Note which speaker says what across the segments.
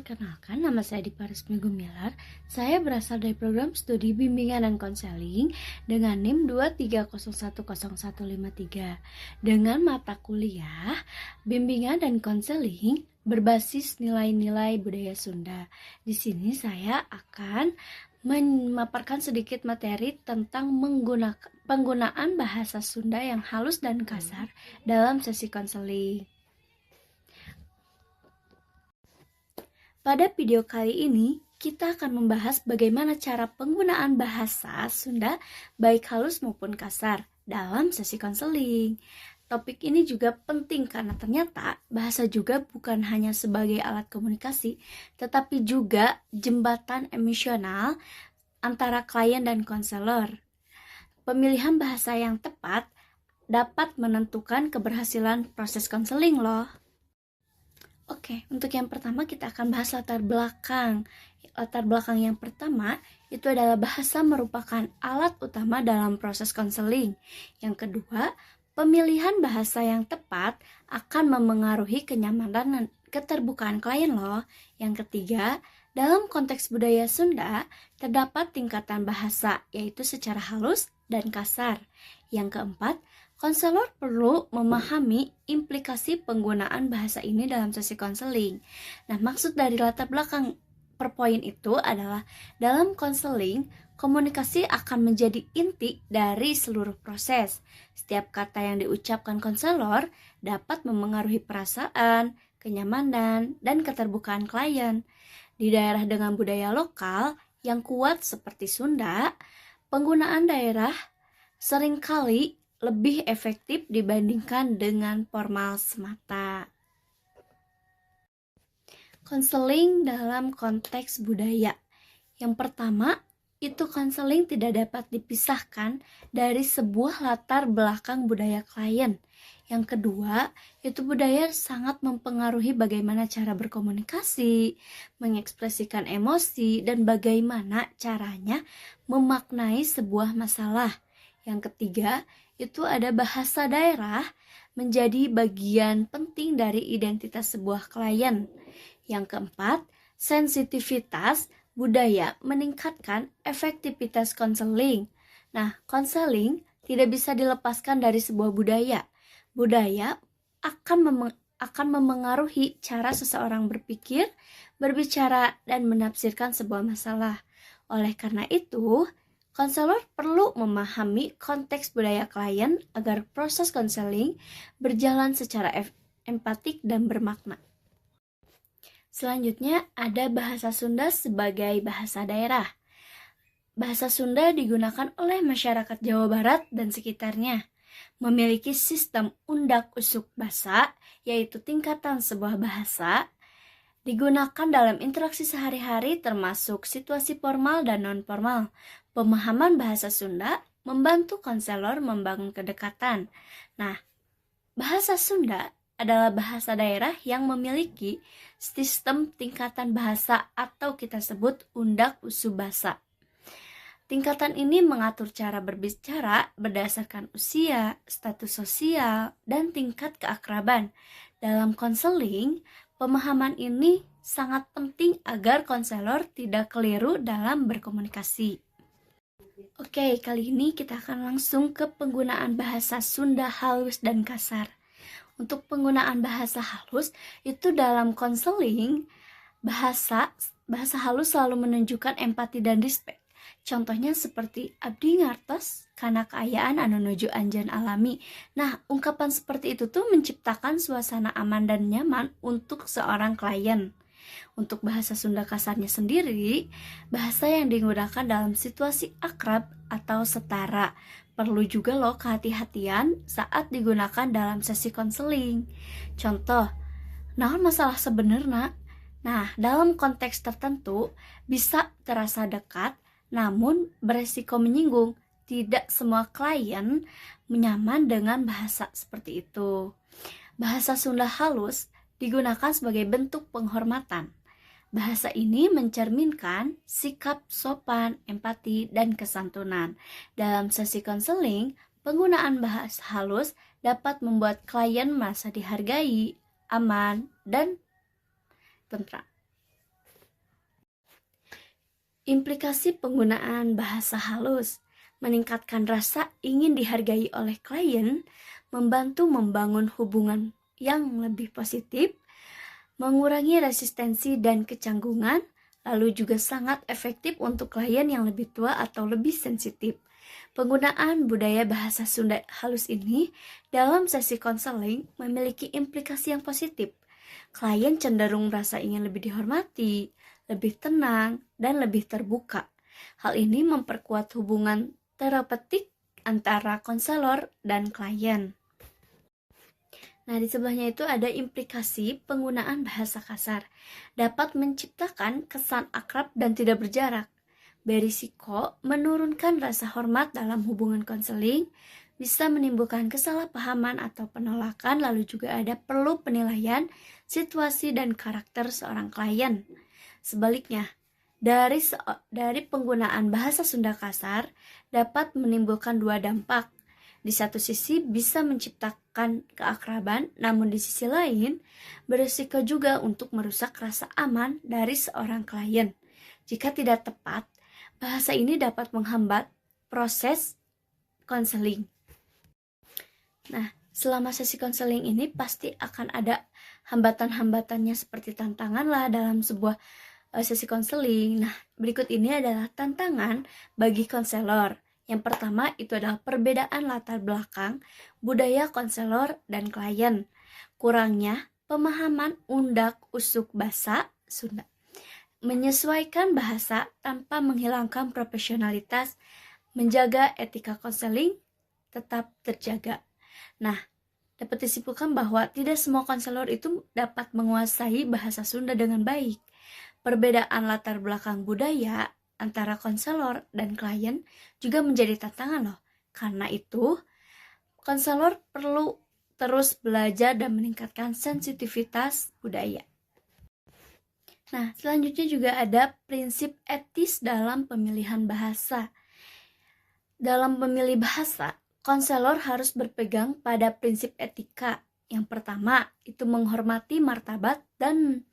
Speaker 1: Perkenalkan, nama saya Dipa Resmi Gumilar. Saya berasal dari program studi bimbingan dan konseling dengan NIM 230100153 dengan mata kuliah bimbingan dan konseling berbasis nilai-nilai budaya Sunda. Di sini saya akan memaparkan sedikit materi tentang penggunaan bahasa Sunda yang halus dan kasar dalam sesi konseling. Pada video kali ini, kita akan membahas bagaimana cara penggunaan bahasa Sunda baik halus maupun kasar dalam sesi konseling. Topik ini juga penting karena ternyata bahasa juga bukan hanya sebagai alat komunikasi, tetapi juga jembatan emosional antara klien dan konselor. Pemilihan bahasa yang tepat dapat menentukan keberhasilan proses konseling loh. Oke, untuk yang pertama kita akan bahas latar belakang. Latar belakang yang pertama itu adalah bahasa merupakan alat utama dalam proses konseling. Yang kedua, pemilihan bahasa yang tepat akan memengaruhi kenyamanan dan keterbukaan klien loh. Yang ketiga, dalam konteks budaya Sunda, terdapat tingkatan bahasa, yaitu secara halus dan kasar. Yang keempat, konselor perlu memahami implikasi penggunaan bahasa ini dalam sesi konseling. Nah, maksud dari latar belakang per poin itu adalah dalam konseling, komunikasi akan menjadi inti dari seluruh proses. Setiap kata yang diucapkan konselor dapat memengaruhi perasaan, kenyamanan, dan keterbukaan klien. Di daerah dengan budaya lokal yang kuat seperti Sunda, penggunaan daerah seringkali lebih efektif dibandingkan dengan formal semata. Konseling dalam konteks budaya. Yang pertama, itu konseling tidak dapat dipisahkan dari sebuah latar belakang budaya klien. Yang kedua, itu budaya sangat mempengaruhi bagaimana cara berkomunikasi, mengekspresikan emosi, dan bagaimana caranya memaknai sebuah masalah. Yang ketiga, itu ada bahasa daerah menjadi bagian penting dari identitas sebuah klien. Yang keempat, sensitivitas budaya meningkatkan efektivitas konseling. Nah, konseling tidak bisa dilepaskan dari sebuah budaya. Budaya akan memengaruhi cara seseorang berpikir, berbicara, dan menafsirkan sebuah masalah. Oleh karena itu, konselor perlu memahami konteks budaya klien agar proses konseling berjalan secara empatik dan bermakna. Selanjutnya ada bahasa Sunda sebagai bahasa daerah. Bahasa Sunda digunakan oleh masyarakat Jawa Barat dan sekitarnya. Memiliki sistem undak-usuk basa, yaitu tingkatan sebuah bahasa, digunakan dalam interaksi sehari-hari termasuk situasi formal dan non-formal. Pemahaman bahasa Sunda membantu konselor membangun kedekatan. Nah, bahasa Sunda adalah bahasa daerah yang memiliki sistem tingkatan bahasa atau kita sebut undak-usuk basa. Tingkatan ini mengatur cara berbicara berdasarkan usia, status sosial, dan tingkat keakraban. Dalam konseling, pemahaman ini sangat penting agar konselor tidak keliru dalam berkomunikasi. Oke, kali ini kita akan langsung ke penggunaan bahasa Sunda halus dan kasar. Untuk penggunaan bahasa halus, itu dalam konseling, bahasa halus selalu menunjukkan empati dan respect. Contohnya seperti abdi ngartos kana kaayaan anu nuju anjeun alami. Nah, ungkapan seperti itu tuh menciptakan suasana aman dan nyaman untuk seorang klien. Untuk bahasa Sunda kasarnya sendiri, bahasa yang digunakan dalam situasi akrab atau setara. Perlu juga loh kehati-hatian saat digunakan dalam sesi konseling. Contoh, naon masalah sebenarnya? Nah, dalam konteks tertentu bisa terasa dekat, namun beresiko menyinggung. Tidak semua klien nyaman dengan bahasa seperti itu. Bahasa Sunda halus digunakan sebagai bentuk penghormatan. Bahasa ini mencerminkan sikap sopan, empati, dan kesantunan. Dalam sesi konseling, penggunaan bahasa halus dapat membuat klien merasa dihargai, aman, dan tentram. Implikasi penggunaan bahasa halus meningkatkan rasa ingin dihargai oleh klien, membantu membangun hubungan yang lebih positif, mengurangi resistensi dan kecanggungan, lalu juga sangat efektif untuk klien yang lebih tua atau lebih sensitif. Penggunaan budaya bahasa Sunda halus ini dalam sesi konseling memiliki implikasi yang positif. Klien cenderung merasa ingin lebih dihormati, lebih tenang, dan lebih terbuka. Hal ini memperkuat hubungan terapeutik antara konselor dan klien. Nah, di sebelahnya itu ada implikasi penggunaan bahasa kasar. Dapat menciptakan kesan akrab dan tidak berjarak. Berisiko menurunkan rasa hormat dalam hubungan konseling, bisa menimbulkan kesalahpahaman atau penolakan, lalu juga ada perlu penilaian situasi dan karakter seorang klien. Sebaliknya, dari penggunaan bahasa Sunda kasar dapat menimbulkan dua dampak. Di satu sisi bisa menciptakan keakraban, namun di sisi lain berisiko juga untuk merusak rasa aman dari seorang klien. Jika tidak tepat, bahasa ini dapat menghambat proses konseling. Nah, selama sesi konseling ini pasti akan ada hambatan-hambatannya seperti tantangan lah dalam sebuah sesi konseling. Nah, berikut ini adalah tantangan bagi konselor. Yang pertama itu adalah perbedaan latar belakang, budaya konselor dan klien. Kurangnya pemahaman undak-usuk bahasa Sunda. Menyesuaikan bahasa tanpa menghilangkan profesionalitas, menjaga etika konseling tetap terjaga. Nah, dapat disimpulkan bahwa tidak semua konselor itu dapat menguasai bahasa Sunda dengan baik. Perbedaan latar belakang budaya antara konselor dan klien juga menjadi tantangan loh. Karena itu, konselor perlu terus belajar dan meningkatkan sensitivitas budaya. Nah, selanjutnya juga ada prinsip etis dalam pemilihan bahasa. Dalam memilih bahasa, konselor harus berpegang pada prinsip etika. Yang pertama, itu menghormati martabat dan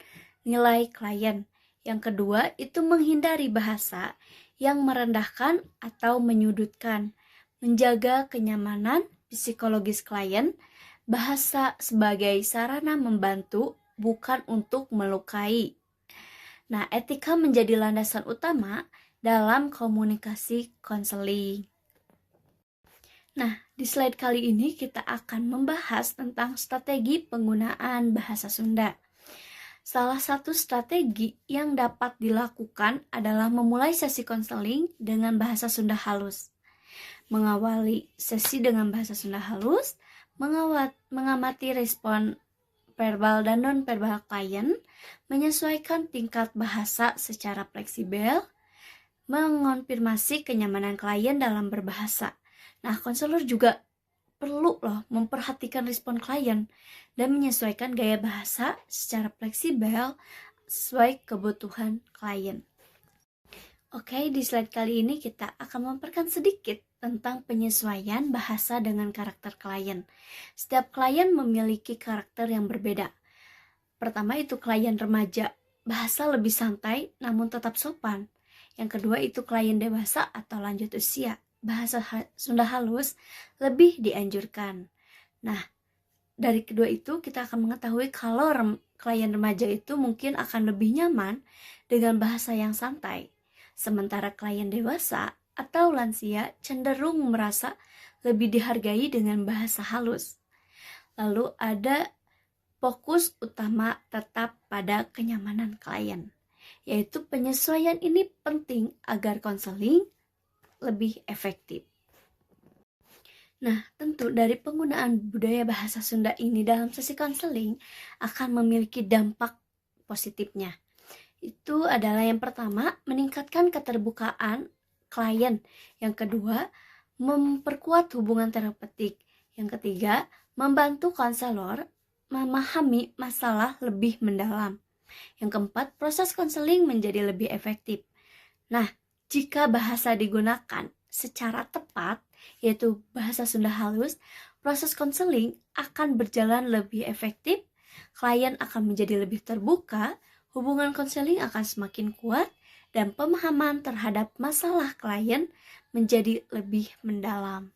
Speaker 1: nilai klien. Yang kedua, itu menghindari bahasa yang merendahkan atau menyudutkan. Menjaga kenyamanan psikologis klien, bahasa sebagai sarana membantu, bukan untuk melukai. Nah, etika menjadi landasan utama dalam komunikasi konseling. Nah, di slide kali ini kita akan membahas tentang strategi penggunaan bahasa Sunda. Salah satu strategi yang dapat dilakukan adalah memulai sesi konseling dengan bahasa Sunda halus. Mengawali sesi dengan bahasa Sunda halus, mengamati respon verbal dan non-verbal klien, menyesuaikan tingkat bahasa secara fleksibel, mengonfirmasi kenyamanan klien dalam berbahasa. Nah, konselor juga perlu loh memperhatikan respon klien dan menyesuaikan gaya bahasa secara fleksibel sesuai kebutuhan klien. Oke, di slide kali ini kita akan memaparkan sedikit tentang penyesuaian bahasa dengan karakter klien. Setiap klien memiliki karakter yang berbeda. Pertama itu klien remaja, bahasa lebih santai namun tetap sopan. Yang kedua itu klien dewasa atau lanjut usia, bahasa Sunda halus lebih dianjurkan. Nah, dari kedua itu kita akan mengetahui kalau klien remaja itu mungkin akan lebih nyaman dengan bahasa yang santai. Sementara klien dewasa atau lansia cenderung merasa lebih dihargai dengan bahasa halus. Lalu ada fokus utama tetap pada kenyamanan klien, yaitu penyesuaian ini penting agar konseling lebih efektif. Nah, tentu dari penggunaan budaya bahasa Sunda ini dalam sesi konseling akan memiliki dampak positifnya. Itu adalah yang pertama, meningkatkan keterbukaan klien. Yang kedua, memperkuat hubungan terapeutik. Yang ketiga, membantu konselor memahami masalah lebih mendalam. Yang keempat, proses konseling menjadi lebih efektif. Nah, jika bahasa digunakan secara tepat, yaitu bahasa Sunda halus, proses konseling akan berjalan lebih efektif, klien akan menjadi lebih terbuka, hubungan konseling akan semakin kuat, dan pemahaman terhadap masalah klien menjadi lebih mendalam.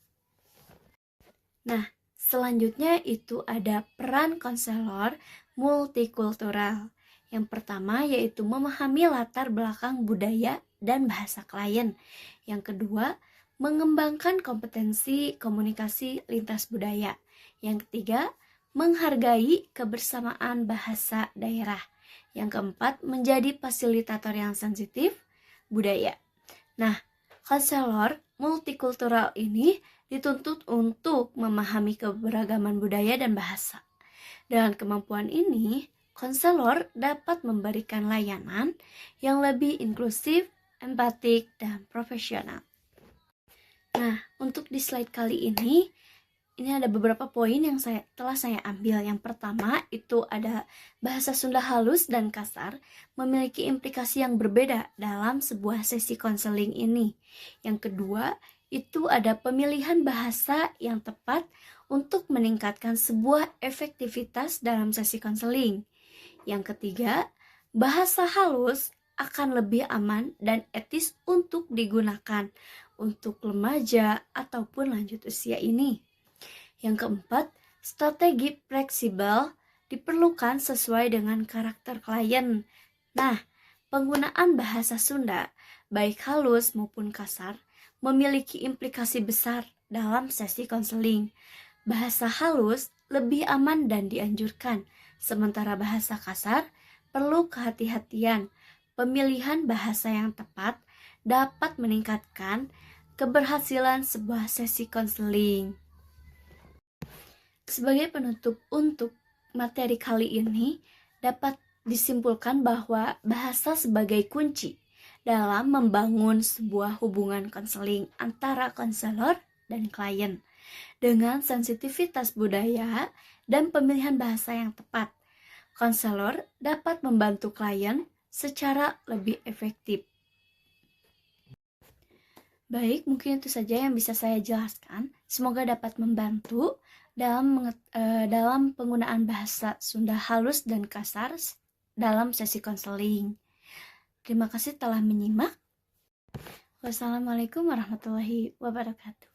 Speaker 1: Nah, selanjutnya itu ada peran konselor multikultural. Yang pertama yaitu memahami latar belakang budaya dan bahasa klien. Yang kedua, mengembangkan kompetensi komunikasi lintas budaya. Yang ketiga, menghargai kebersamaan bahasa daerah. Yang keempat, menjadi fasilitator yang sensitif budaya. Nah, konselor multikultural ini dituntut untuk memahami keberagaman budaya dan bahasa. Dengan kemampuan ini, konselor dapat memberikan layanan yang lebih inklusif, empatik, dan profesional. Nah, untuk di slide kali ini ada beberapa poin yang telah saya ambil. Yang pertama itu ada bahasa Sunda halus dan kasar memiliki implikasi yang berbeda dalam sebuah sesi konseling ini. Yang kedua itu ada pemilihan bahasa yang tepat untuk meningkatkan sebuah efektivitas dalam sesi konseling. Yang ketiga, bahasa halus akan lebih aman dan etis untuk digunakan untuk remaja ataupun lanjut usia ini. Yang keempat, strategi fleksibel diperlukan sesuai dengan karakter klien. Nah, penggunaan bahasa Sunda, baik halus maupun kasar, memiliki implikasi besar dalam sesi konseling. Bahasa halus lebih aman dan dianjurkan, sementara bahasa kasar perlu kehati-hatian. Pemilihan bahasa yang tepat dapat meningkatkan keberhasilan sebuah sesi konseling. Sebagai penutup untuk materi kali ini, dapat disimpulkan bahwa bahasa sebagai kunci dalam membangun sebuah hubungan konseling antara konselor dan klien. Dengan sensitivitas budaya dan pemilihan bahasa yang tepat, konselor dapat membantu klien secara lebih efektif. Baik, mungkin itu saja yang bisa saya jelaskan. Semoga dapat membantu dalam penggunaan bahasa Sunda halus dan kasar dalam sesi konseling. Terima kasih telah menyimak. Wassalamualaikum warahmatullahi wabarakatuh.